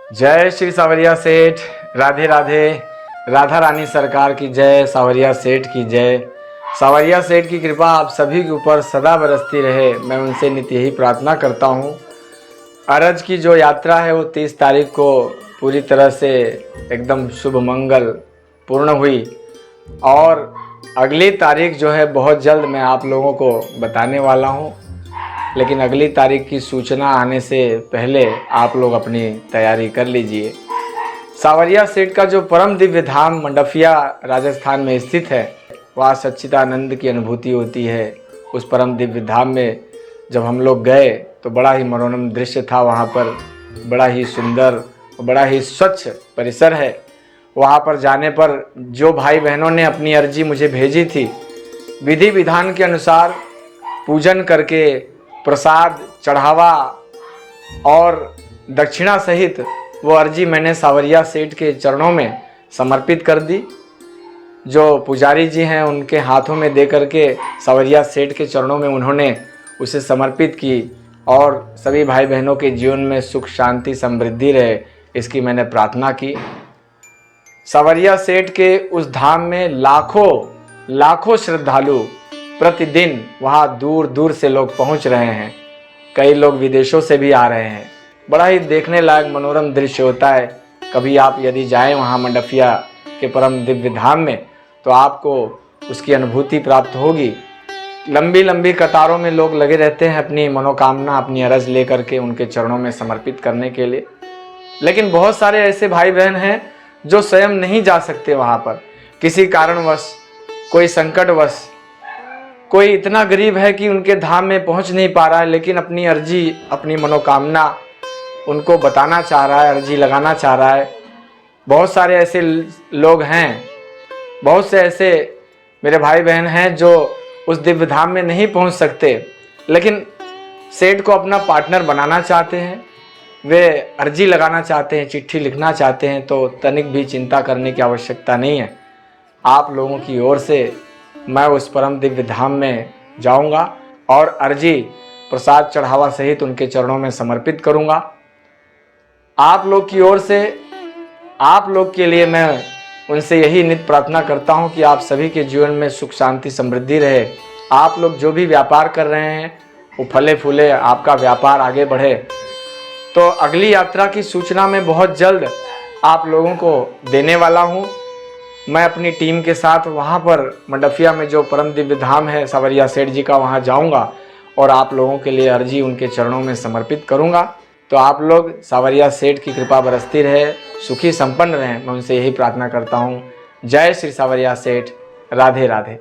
जय श्री सावरिया सेठ। राधे राधे। राधा रानी सरकार की जय। सावरिया सेठ की जय। सावरिया सेठ की कृपा आप सभी के ऊपर सदा बरसती रहे, मैं उनसे नित्य यही प्रार्थना करता हूँ। अरज की जो यात्रा है वो 30 तारीख को पूरी तरह से एकदम शुभ मंगल पूर्ण हुई और अगली तारीख जो है बहुत जल्द मैं आप लोगों को बताने वाला हूँ। लेकिन अगली तारीख की सूचना आने से पहले आप लोग अपनी तैयारी कर लीजिए। सावरिया सेठ का जो परम दिव्य धाम मंडफिया राजस्थान में स्थित है, वहाँ सच्चिदानंद की अनुभूति होती है। उस परम दिव्य धाम में जब हम लोग गए तो बड़ा ही मनोरम दृश्य था। वहाँ पर बड़ा ही सुंदर, बड़ा ही स्वच्छ परिसर है। वहाँ पर जाने पर जो भाई बहनों ने अपनी अर्जी मुझे भेजी थी, विधि विधान के अनुसार पूजन करके प्रसाद चढ़ावा और दक्षिणा सहित वो अर्जी मैंने सावरिया सेठ के चरणों में समर्पित कर दी। जो पुजारी जी हैं उनके हाथों में दे करके सावरिया सेठ के चरणों में उन्होंने उसे समर्पित की और सभी भाई बहनों के जीवन में सुख शांति समृद्धि रहे, इसकी मैंने प्रार्थना की। सावरिया सेठ के उस धाम में लाखों श्रद्धालु प्रतिदिन वहाँ दूर दूर से लोग पहुँच रहे हैं। कई लोग विदेशों से भी आ रहे हैं। बड़ा ही देखने लायक मनोरम दृश्य होता है। कभी आप यदि जाएं वहाँ मंडफिया के परम दिव्य धाम में तो आपको उसकी अनुभूति प्राप्त होगी। लंबी लंबी कतारों में लोग लगे रहते हैं अपनी मनोकामना, अपनी अरज लेकर के उनके चरणों में समर्पित करने के लिए। लेकिन बहुत सारे ऐसे भाई बहन हैं जो स्वयं नहीं जा सकते वहाँ पर, किसी कारणवश, कोई संकटवश। कोई इतना गरीब है कि उनके धाम में पहुँच नहीं पा रहा है, लेकिन अपनी अर्जी, अपनी मनोकामना उनको बताना चाह रहा है, अर्जी लगाना चाह रहा है। बहुत सारे ऐसे लोग हैं, बहुत से ऐसे मेरे भाई बहन हैं जो उस दिव्य धाम में नहीं पहुंच सकते, लेकिन सेठ को अपना पार्टनर बनाना चाहते हैं, वे अर्जी लगाना चाहते हैं, चिट्ठी लिखना चाहते हैं। तो तनिक भी चिंता करने की आवश्यकता नहीं है। आप लोगों की ओर से मैं उस परम दिव्य धाम में जाऊंगा और अर्जी प्रसाद चढ़ावा सहित उनके चरणों में समर्पित करूंगा। आप लोग की ओर से, आप लोग के लिए मैं उनसे यही नित्य प्रार्थना करता हूं कि आप सभी के जीवन में सुख शांति समृद्धि रहे। आप लोग जो भी व्यापार कर रहे हैं वो फले फूले, आपका व्यापार आगे बढ़े। तो अगली यात्रा की सूचना मैं बहुत जल्द आप लोगों को देने वाला हूं। मैं अपनी टीम के साथ वहां पर मंडफिया में जो परम दिव्य धाम है सावरिया सेठ जी का, वहां जाऊंगा और आप लोगों के लिए अर्जी उनके चरणों में समर्पित करूंगा। तो आप लोग सावरिया सेठ की कृपा बरसती रहे, सुखी संपन्न रहें, मैं उनसे यही प्रार्थना करता हूँ। जय श्री सावरिया सेठ। राधे राधे।